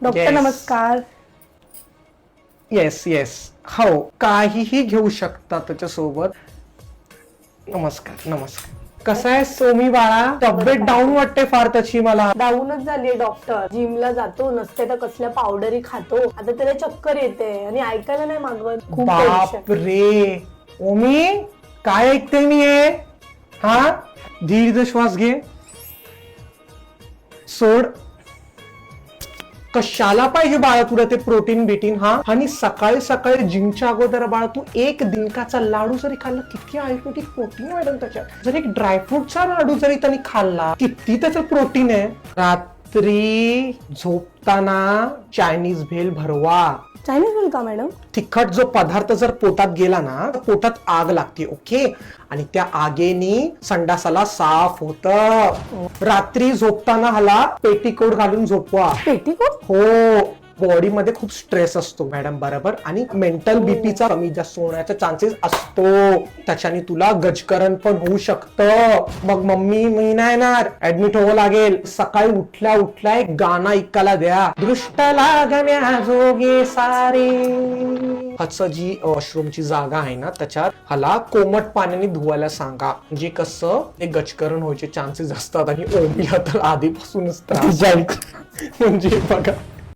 Doctor Yes. नमस्कार. Yes yes हो काहीही घेऊ शकता त्याच्यासोबत. नमस्कार नमस्कार. कसा आहे सोमी बाळा? तब्येत डाऊन वाटते फार त्याची मला. डाऊनच झालीये डॉक्टर. जिमला जातो, नसते तर कसल्या पावडरी खातो. आता त्याला चक्कर येते आणि ऐकायला नाही मागवत. खूप टेन्शन. बाप रे ओमी काय ऐकते मी हे? हा दीर्घ श्वास घे, सोड. कशाला पाहिजे बाळा तुला ते प्रोटीन बिटीन? हा आणि सकाळी सकाळी जिमच्या अगोदर बाळा तू एक दिनकाचा लाडू जरी खाल्ला किती आयुर्वेदिक प्रोटीन वाढेल त्याच्यात. जर एक ड्रायफ्रुटचा लाडू जरी त्यांनी खाल्ला किती त्याचं प्रोटीन आहे. रात्री झोपताना चायनीज भेल भरवा. चायनीज बोल का मॅडम? तिखट जो पदार्थ जर पोटात गेला ना तर पोटात आग लागते. ओके आणि त्या आगेनी संडासाला साफ होत. रात्री झोपताना हाला पेटीकोट घालून झोपवा. पेटीकोट? हो बॉडी मध्ये खूप स्ट्रेस असतो मॅडम बरोबर आणि मेंटल बीपीचा कमी जास्त होण्याचा चान्सेस असतो. त्याच्याने तुला गजकरण पण होऊ शकतं. मग मम्मी मी नाही येणार, ऍडमिट व्हावं लागेल. सकाळी उठल्या उठल्या एक गाणं ऐकायला द्या. दृष्ट लागण्या जोगे सारे. ह्याचं जी वॉशरूमची जागा आहे ना त्याच्यात हाला कोमट पाण्याने धुवायला सांगा. म्हणजे कसं एक गजकरण व्हायचे चान्सेस असतात आणि ओमीला तर आधीपासूनच त्रास आहे. म्हणजे बघा